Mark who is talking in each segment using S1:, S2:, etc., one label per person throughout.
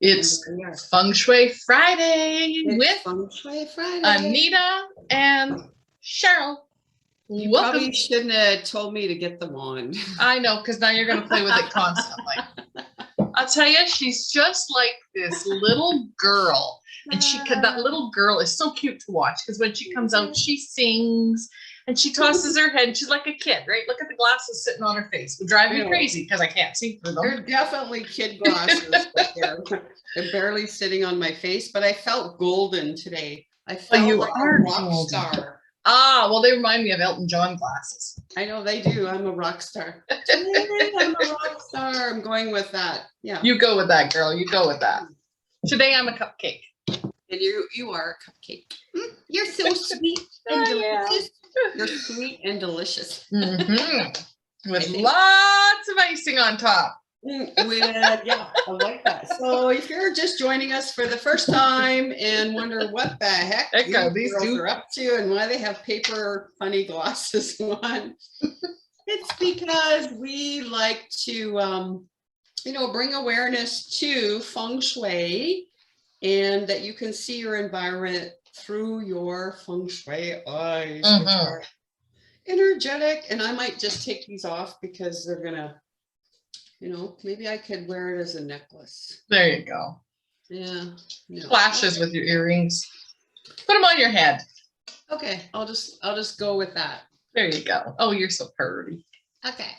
S1: It's Feng Shui Friday with
S2: Feng Shui Friday.
S1: Anita and Cheryl.
S2: You probably shouldn't have told me to get the wand.
S1: I know, because now you're going to play with it constantly. I'll tell you, she's just like this little girl. And that little girl is so cute to watch, because when she comes out, she sings and she tosses her head. She's like a kid, right? Look at the glasses sitting on her face. It drives me crazy because I can't see through them.
S2: They're definitely kid glasses. They're barely sitting on my face, but I felt golden today. I felt like a rock star.
S1: Ah, well, they remind me of Elton John glasses.
S2: I know they do. I'm a rock star. Today, I'm a rock star. I'm going with that. Yeah.
S1: You go with that, girl. You go with that. Today, I'm a cupcake.
S2: And you are a cupcake. You're so sweet and delicious. You're sweet and delicious.
S1: With lots of icing on top.
S2: Yeah, I like that. So if you're just joining us for the first time and wonder what the heck these girls are up to and why they have paper funny glasses on, it's because we like to bring awareness to Feng Shui, and that you can see your environment through your Feng Shui eyes, which are energetic. And I might just take these off because they're gonna, maybe I could wear it as a necklace.
S1: There you go.
S2: Yeah.
S1: Flashes with your earrings. Put them on your head.
S2: Okay, I'll just go with that.
S1: There you go. Oh, you're so pretty.
S2: Okay.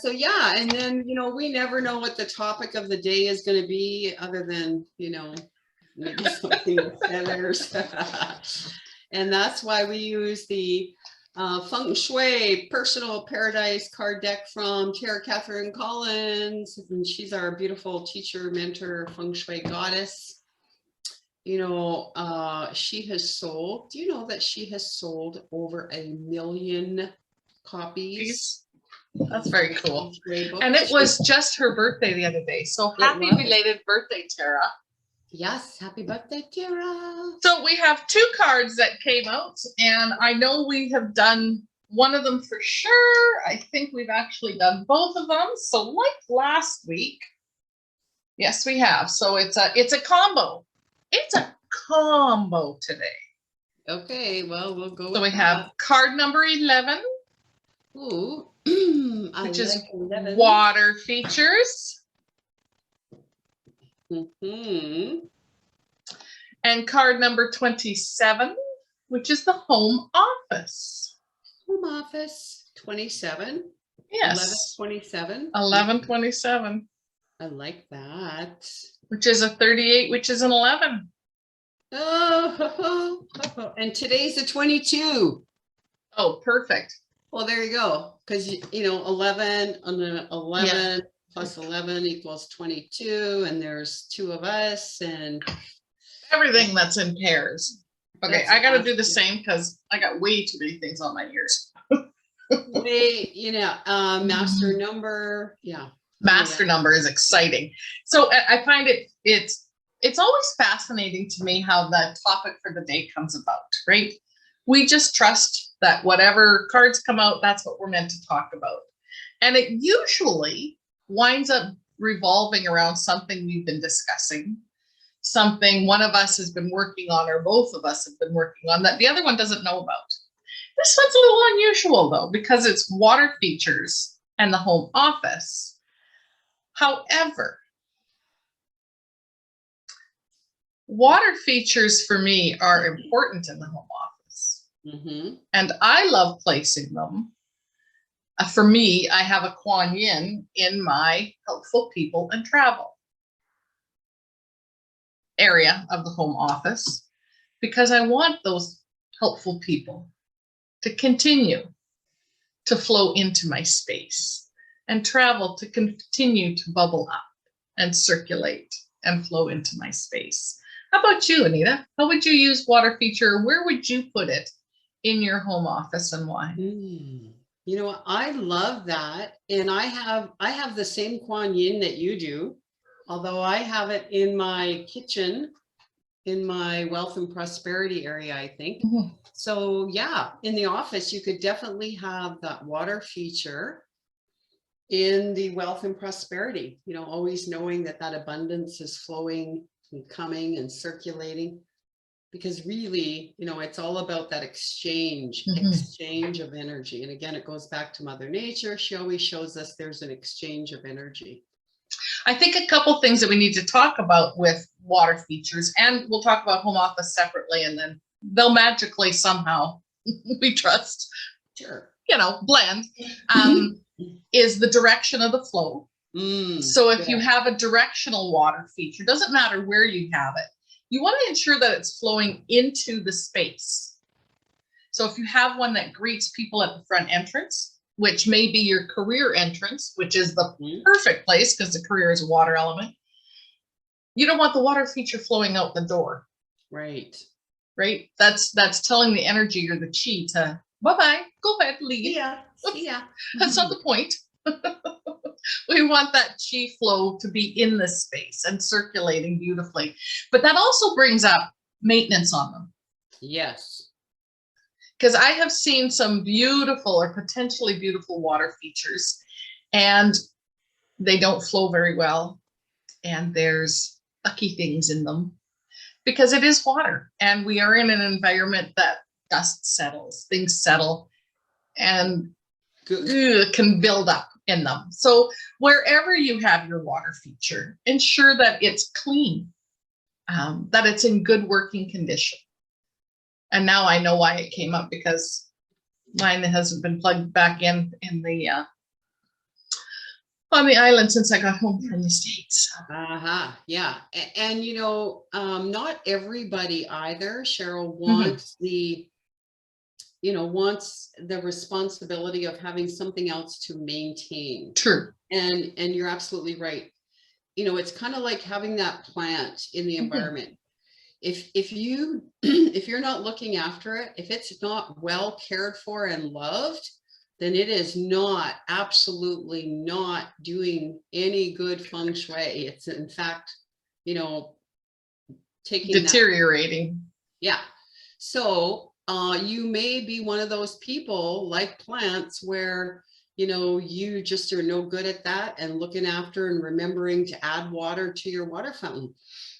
S2: So yeah, and then we never know what the topic of the day is going to be, other than maybe something with feathers. And that's why we use the Feng Shui Personal Paradise card deck from Tara Catherine Collins. And she's our beautiful teacher, mentor, Feng Shui goddess. She has sold, do you know that she has sold over 1 million copies?
S1: That's very cool. And it was just her birthday the other day. So happy belated birthday, Tara.
S2: Yes, happy birthday, Tara.
S1: So we have 2 cards that came out, and I know we have done one of them for sure. I think we've actually done both of them. So like last week, yes, we have. So it's a combo. It's a combo today.
S2: Okay, well, we'll go.
S1: So we have card number 11.
S2: Ooh,
S1: which is 11. Water features. And card number 27, which is the home office.
S2: Home office 27.
S1: Yes.
S2: 1127.
S1: 1127.
S2: I like that.
S1: Which is a 38, which is an 11.
S2: Oh, and today's a 22.
S1: Oh, perfect.
S2: Well, there you go. Because 11 and then 11 plus 11 equals 22, and there's 2 of us, and
S1: everything that's in pairs. Okay, I got to do the same because I got way too many things on my ears.
S2: Master number,
S1: Master number is exciting. So I find it's always fascinating to me how the topic for the day comes about, right? We just trust that whatever cards come out, that's what we're meant to talk about. And it usually winds up revolving around something we've been discussing, something one of us has been working on, or both of us have been working on, that the other one doesn't know about. This one's a little unusual though, because it's water features and the home office. However, water features for me are important in the home office. And I love placing them. For me, I have a Kuan Yin in my helpful people and travel area of the home office, because I want those helpful people to continue to flow into my space, and travel to continue to bubble up and circulate and flow into my space. How about you, Anita? How would you use water feature? Where would you put it in your home office, and why?
S2: I love that. And I have the same Kuan Yin that you do, although I have it in my kitchen, in my wealth and prosperity area, I think. So yeah, in the office, you could definitely have that water feature in the wealth and prosperity, you know, always knowing that that abundance is flowing and coming and circulating, because really, you know, it's all about that exchange of energy. And again, it goes back to Mother Nature. She always shows us there's an exchange of energy.
S1: I think a couple things that we need to talk about with water features, and we'll talk about home office separately, and then they'll magically somehow, we trust,
S2: sure,
S1: you know, blend, is the direction of the flow. So if you have a directional water feature, doesn't matter where you have it, you want to ensure that it's flowing into the space. So if you have one that greets people at the front entrance, which may be your career entrance, which is the perfect place because the career is a water element, you don't want the water feature flowing out the door.
S2: Right.
S1: Right. That's telling the energy or the chi to bye-bye, go ahead, leave.
S2: Yeah.
S1: That's not the point. We want that chi flow to be in the space and circulating beautifully. But that also brings up maintenance on them.
S2: Yes.
S1: Because I have seen some beautiful or potentially beautiful water features, and they don't flow very well. And there's icky things in them because it is water. And we are in an environment that dust settles, things settle, and can build up in them. So wherever you have your water feature, ensure that it's clean, that it's in good working condition. And now I know why it came up, because mine hasn't been plugged back in the on the island since I got home from the States.
S2: Yeah. And you know, not everybody either, Cheryl, wants wants the responsibility of having something else to maintain.
S1: True.
S2: And you're absolutely right. You know, it's kind of like having that plant in the environment. If you're not looking after it, if it's not well cared for and loved, then it is absolutely not doing any good feng shui. It's in fact, you know,
S1: deteriorating.
S2: Yeah. So you may be one of those people like plants where, you know, you just are no good at that and looking after and remembering to add water to your water fountain.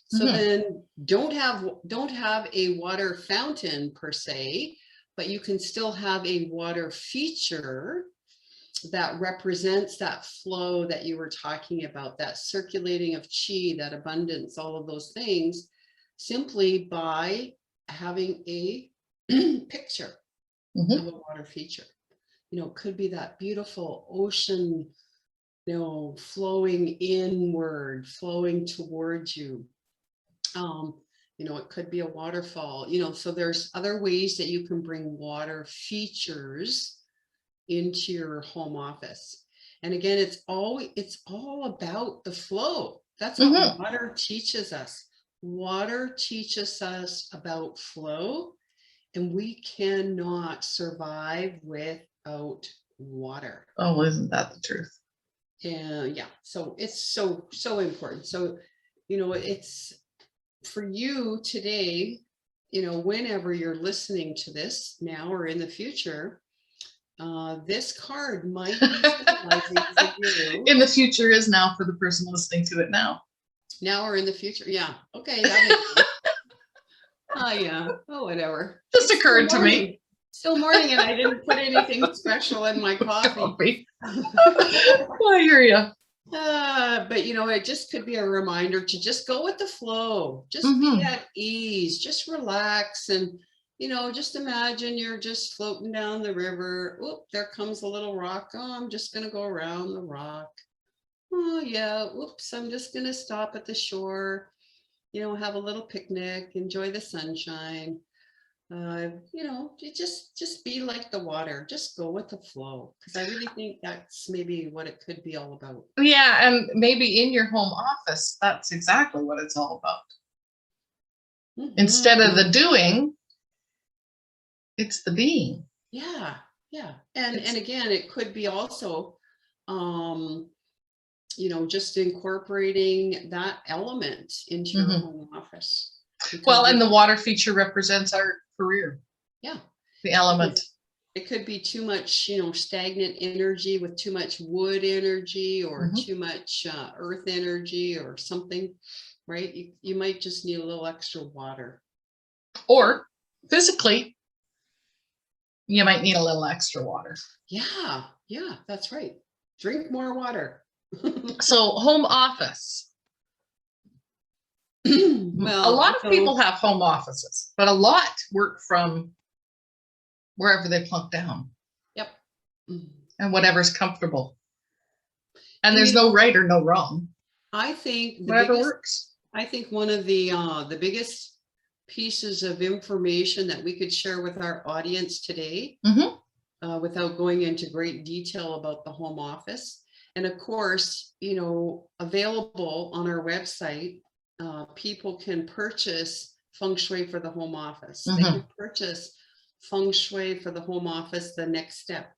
S2: So then don't have a water fountain per se, but you can still have a water feature that represents that flow that you were talking about, that circulating of chi, that abundance, all of those things, simply by having a picture of a water feature. You know, it could be that beautiful ocean, you know, flowing inward, flowing towards you. You know, it could be a waterfall, you know, so there's other ways that you can bring water features into your home office. And again, it's all about the flow. That's what water teaches us. Water teaches us about flow, and we cannot survive without water.
S1: Oh, isn't that the truth?
S2: Yeah. So it's so important. So, you know, it's for you today, you know, whenever you're listening to this now or in the future, this card might be symbolizing for you.
S1: In the future is now for the person listening to it now.
S2: Now or in the future. Yeah. Okay. That makes sense. Oh, yeah. Oh, whatever.
S1: Just occurred to me.
S2: Still morning, and I didn't put anything special in my coffee.
S1: I hear you.
S2: But you know, it just could be a reminder to just go with the flow, just be at ease, just relax, and you know, just imagine you're just floating down the river. Oop, there comes a little rock. Oh, I'm just gonna go around the rock. Oh yeah, oops, I'm just gonna stop at the shore, you know, have a little picnic, enjoy the sunshine. You know, just be like the water, just go with the flow, because I really think that's maybe what it could be all about.
S1: Yeah, and maybe in your home office, that's exactly what it's all about. Instead of the doing, it's the being.
S2: Yeah. And again, it could be also you know, just incorporating that element into your home office.
S1: Well, and the water feature represents our career.
S2: Yeah.
S1: The element.
S2: It could be too much, you know, stagnant energy with too much wood energy or too much earth energy or something, right? You might just need a little extra water.
S1: Or physically, you might need a little extra water.
S2: Yeah, yeah, that's right. Drink more water.
S1: So home office. Well, a lot of people have home offices, but a lot work from wherever they plunk down.
S2: Yep.
S1: And whatever's comfortable. And there's no right or no wrong.
S2: I think
S1: whatever works.
S2: I think one of the biggest pieces of information that we could share with our audience today, without going into great detail about the home office. And of course, you know, available on our website, people can purchase Feng Shui for the home office. They can purchase Feng Shui for the home office, the next step.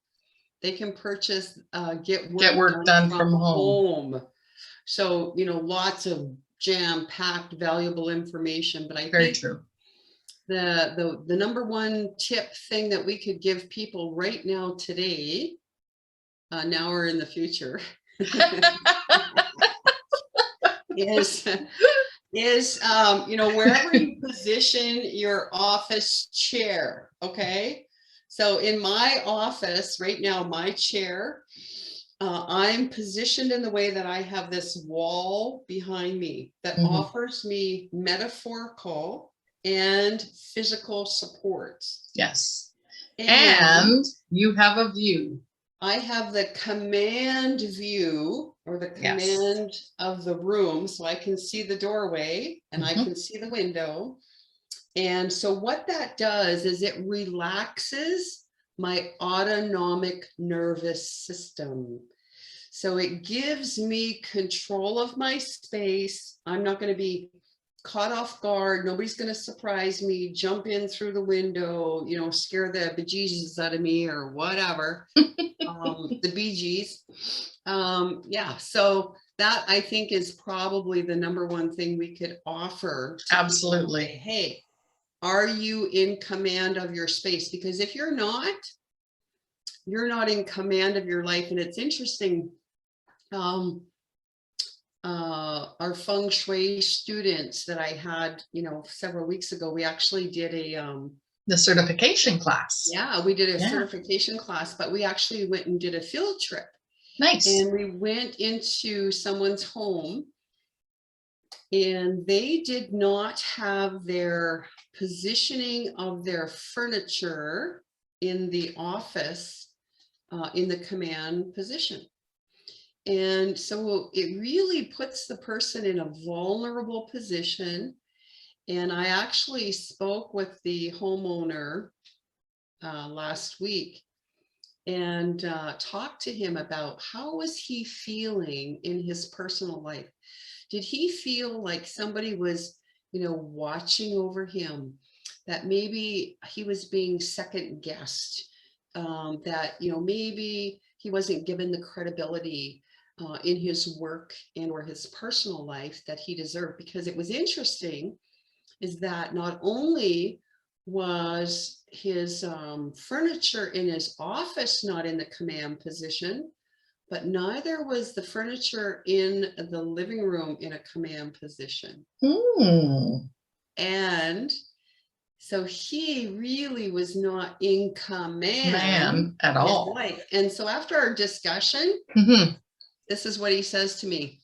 S2: They can purchase, get work done from home. So, you know, lots of jam-packed, valuable information. But I think
S1: true.
S2: The number one tip thing that we could give people right now today, now or in the future, is you know, wherever you position your office chair. Okay, so in my office right now, my chair, I'm positioned in the way that I have this wall behind me that offers me metaphorical and physical supports.
S1: Yes. And you have a view.
S2: I have the command view, or the command of the room, so I can see the doorway and I can see the window. And so what that does is it relaxes my autonomic nervous system. So it gives me control of my space. I'm not going to be caught off guard. Nobody's going to surprise me, jump in through the window, you know, scare the bejesus out of me or whatever. The Bee Gees. Yeah, so that I think is probably the number one thing we could offer.
S1: Absolutely.
S2: Hey, are you in command of your space? Because if you're not in command of your life. And it's interesting. Our Feng Shui students that I had, you know, several weeks ago, we actually did
S1: the certification class.
S2: Yeah, we did a certification class, but we actually went and did a field trip.
S1: Nice.
S2: And we went into someone's home and they did not have their positioning of their furniture in the office in the command position. And so it really puts the person in a vulnerable position. And I actually spoke with the homeowner last week and talked to him about how was he feeling in his personal life. Did he feel like somebody was, you know, watching over him, that maybe he was being second guessed, that, you know, maybe he wasn't given the credibility in his work and or his personal life that he deserved? Because it was interesting is that not only was his furniture in his office not in the command position, but neither was the furniture in the living room in a command position. And so he really was not in command
S1: at all.
S2: Life. And so after our discussion, this is what he says to me.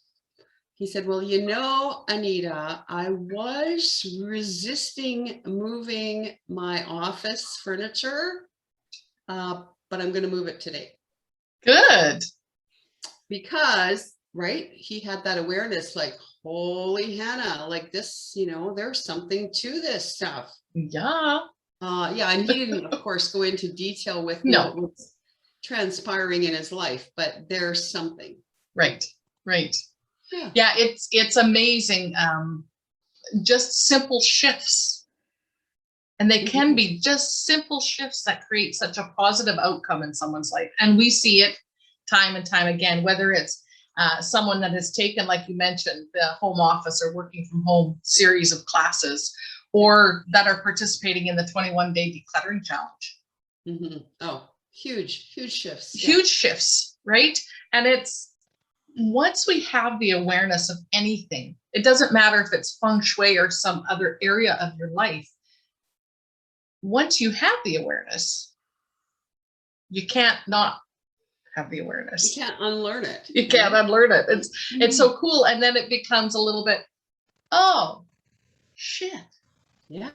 S2: He said, well, you know, Anita, I was resisting moving my office furniture, but I'm going to move it today.
S1: Good. Because,
S2: right, he had that awareness like, holy Hannah, like this, you know, there's something to this stuff.
S1: Yeah.
S2: Yeah, and he didn't, of course, go into detail with what's transpiring in his life, but there's something.
S1: Right, right. Yeah, it's amazing. Just simple shifts. And they can be just simple shifts that create such a positive outcome in someone's life. And we see it time and time again, whether it's someone that has taken, like you mentioned, the home office or working from home series of classes, or that are participating in the 21-day decluttering challenge.
S2: Oh, huge shifts.
S1: Huge shifts, right? And it's once we have the awareness of anything, it doesn't matter if it's feng shui or some other area of your life. Once you have the awareness, you can't not have the awareness.
S2: You can't unlearn it.
S1: You can't unlearn it. It's so cool. And then it becomes a little bit, oh, shit.
S2: Yeah.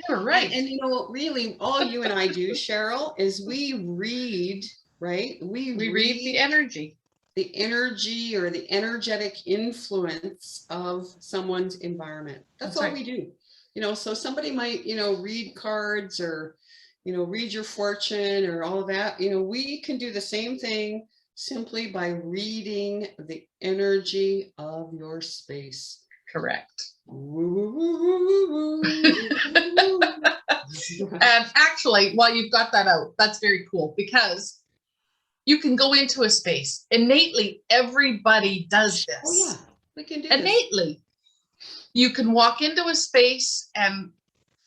S1: You're right.
S2: And you know, really, all you and I do, Cheryl, is we read, right? We
S1: read the energy.
S2: The energy or the energetic influence of someone's environment. That's all we do. You know, so somebody might, you know, read cards or, you know, read your fortune or all of that. You know, we can do the same thing simply by reading the energy of your space.
S1: Correct. And actually, while you've got that out, that's very cool because you can go into a space. Innately, everybody does this.
S2: Oh yeah, we can do
S1: innately. This. You can walk into a space and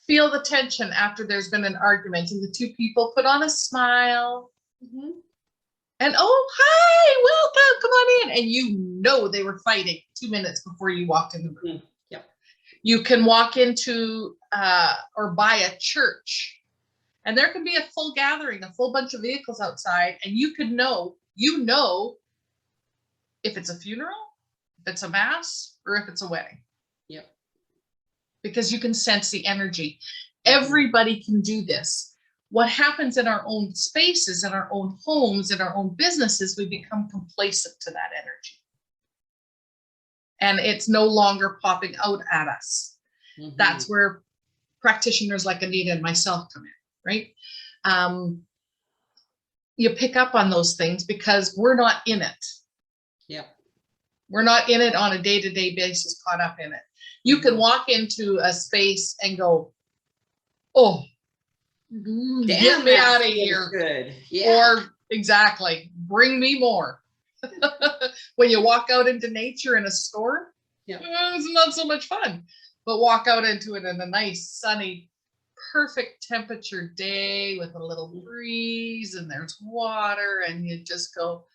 S1: feel the tension after there's been an argument, and the two people put on a smile. And oh, hi, welcome, come on in. And you know they were fighting 2 minutes before you walked in the room.
S2: Yep. You
S1: can walk into or by a church, and there can be a full gathering, a full bunch of vehicles outside, and you could know, if it's a funeral, if it's a mass, or if it's a wedding.
S2: Yep.
S1: Because you can sense the energy. Everybody can do this. What happens in our own spaces, in our own homes, in our own businesses, we become complacent to that energy. And it's no longer popping out at us. That's where practitioners like Anita and myself come in, right? You pick up on those things because we're not in it.
S2: Yep.
S1: We're not in it on a day-to-day basis, caught up in it. You can walk into a space and go, oh, get me out of here.
S2: Good. Yeah.
S1: Or exactly, bring me more. When you walk out into nature in a store, it's not so much fun. But walk out into it in a nice, sunny, perfect temperature day with a little breeze and there's water and you just go,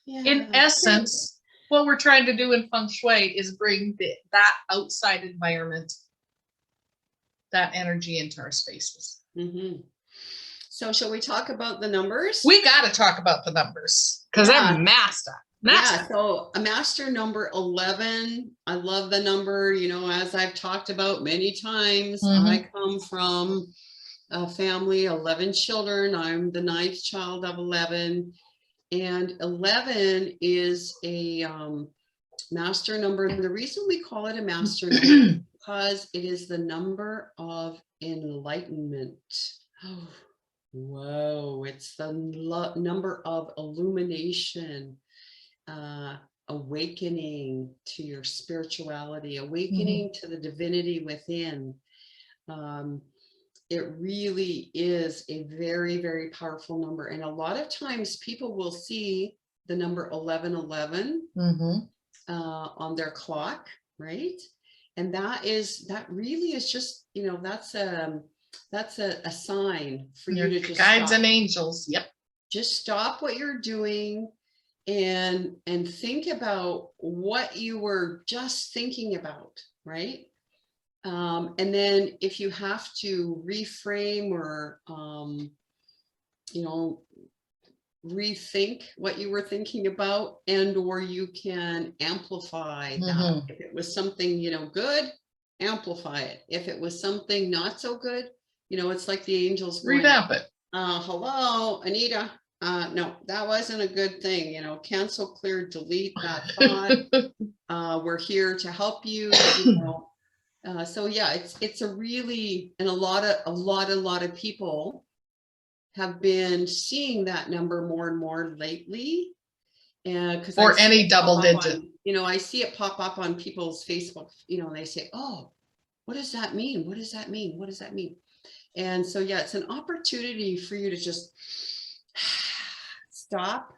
S1: in essence, what we're trying to do in Feng Shui is bring that outside environment, that energy into our spaces.
S2: So shall we talk about the numbers?
S1: We got to talk about the numbers because they're master.
S2: Yeah, so a master number 11. I love the number, you know, as I've talked about many times. I come from a family, 11 children. I'm the 9th child of 11. And 11 is a master number. And the reason we call it a master number is because it is the number of enlightenment. Oh, whoa, it's the number of illumination, awakening to your spirituality, awakening to the divinity within. It really is a very, very powerful number. And a lot of times people will see the number 1111 on their clock, right? And that really is just, you know, that's a sign for you to just
S1: guides and angels. Yep.
S2: Just stop what you're doing and think about what you were just thinking about, right? And then if you have to reframe or, you know, rethink what you were thinking about, and or you can amplify that. If it was something, you know, good, amplify it. If it was something not so good, you know, it's like the angels going,
S1: revamp it.
S2: Hello, Anita. No, that wasn't a good thing. You know, cancel, clear, delete that thought. We're here to help you. You know. So yeah, it's a really, and a lot of people have been seeing that number more and more lately. Because
S1: or any double digit,
S2: you know, I see it pop up on people's Facebook, you know, and they say, oh, what does that mean? What does that mean? What does that mean? And so, yeah, it's an opportunity for you to just stop,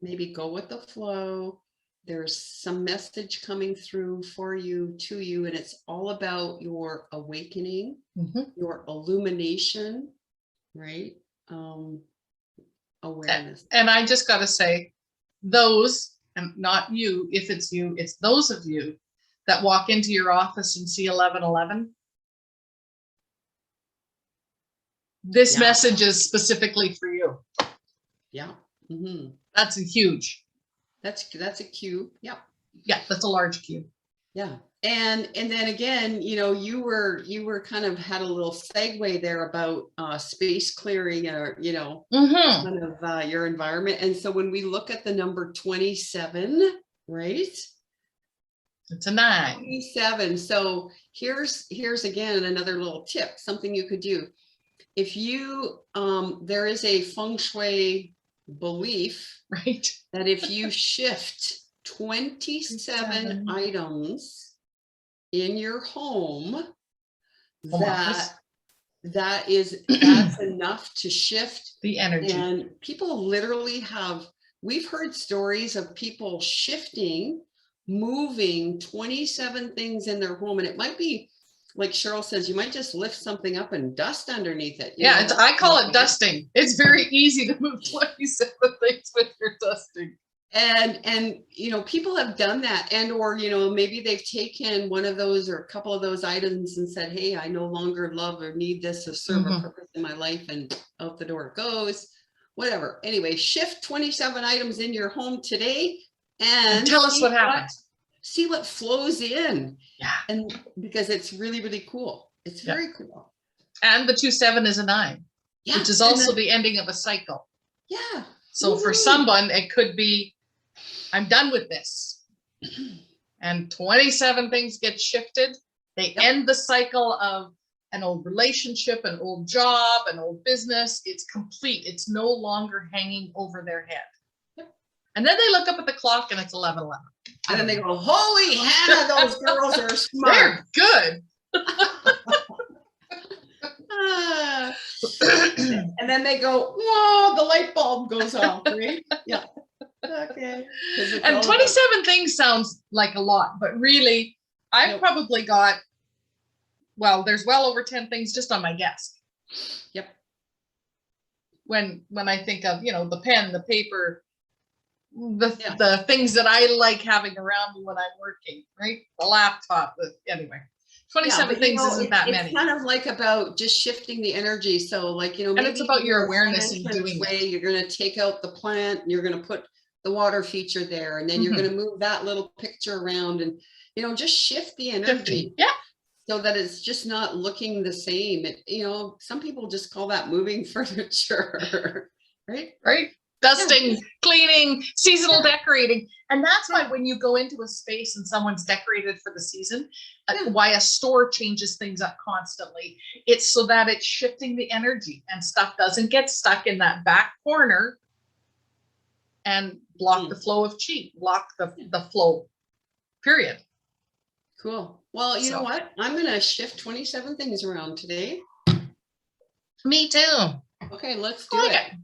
S2: maybe go with the flow, there's some message coming through for you, to you, and it's all about your awakening, your illumination, right? Awareness.
S1: And I just got to say, those, and not you, if it's you, it's those of you that walk into your office and see 1111. This message is specifically for you.
S2: Yeah.
S1: That's a huge.
S2: That's a cue. Yeah.
S1: Yeah, that's a large cue.
S2: Yeah. And then again, you know, you were kind of had a little segue there about space clearing, or, you know, kind of your environment. And so when we look at the number 27, right?
S1: It's a 9.
S2: 27. So here's again another little tip, something you could do. If you there is a Feng Shui belief,
S1: right,
S2: that if you shift 27 items in your home, that's enough to shift
S1: the energy.
S2: And people literally we've heard stories of people shifting, moving 27 things in their home, and it might be, like Cheryl says, you might just lift something up and dust underneath it.
S1: Yeah, I call it dusting. It's very easy to move 27 things with your dusting.
S2: And you know, people have done that, and or, you know, maybe they've taken one of those or a couple of those items and said, hey, I no longer love or need this to serve a purpose in my life, and out the door it goes, whatever. Anyway, shift 27 items in your home today and
S1: tell us what happens.
S2: See what flows in.
S1: Yeah.
S2: And because it's really, really cool. It's very cool.
S1: And the 27 is a 9, which is also the ending of a cycle.
S2: Yeah.
S1: So for someone, it could be, I'm done with this. And 27 things get shifted. They end the cycle of an old relationship, an old job, an old business. It's complete. It's no longer hanging over their head. And then they look up at the clock and it's 11:11.
S2: And then they go, holy Hannah, those girls are smart.
S1: They're good.
S2: And then they go, whoa, the light bulb goes off, right? Yeah. Okay.
S1: And 27 things sounds like a lot, but really, I've probably got, well, there's well over 10 things just on my desk.
S2: Yep.
S1: When I think of, you know, the pen, the paper, the things that I like having around me when I'm working, right? The laptop, anyway. 27 things isn't that many.
S2: It's kind of like about just shifting the energy. So like, you know,
S1: and it's about your awareness in doing it.
S2: You're going to take out the plant and you're going to put the water feature there, and then you're going to move that little picture around, and, you know, just shift the energy.
S1: Yeah.
S2: So that it's just not looking the same. You know, some people just call that moving furniture, right?
S1: Right. Dusting, cleaning, seasonal decorating. And that's why when you go into a space and someone's decorated for the season, why a store changes things up constantly. It's so that it's shifting the energy and stuff doesn't get stuck in that back corner and block the flow of chi, block the flow, period.
S2: Cool. Well, you know what? I'm going to shift 27 things around today.
S1: Me too.
S2: Okay, let's do it.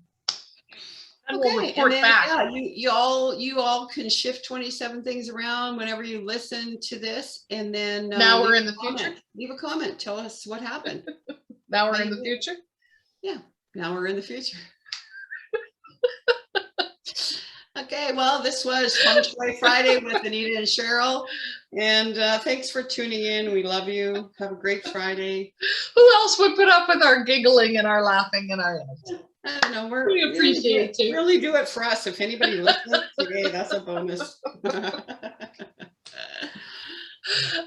S1: And we'll report back.
S2: Yeah, you all can shift 27 things around whenever you listen to this, and then
S1: now we're in the future.
S2: Leave a comment. Tell us what happened.
S1: Now we're in the future.
S2: Yeah, now we're in the future. Okay, well, this was Feng Shui Friday with Anita and Cheryl, and thanks for tuning in. We love you. Have a great Friday.
S1: Who else would put up with our giggling and our laughing and our
S2: I don't know.
S1: We appreciate it.
S2: Really do it for us. If anybody listens today, that's a bonus.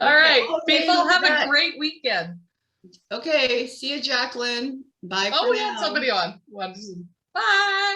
S1: All right, people, have a great weekend.
S2: Okay, see you, Jacqueline. Bye.
S1: Oh, we had somebody on. Bye.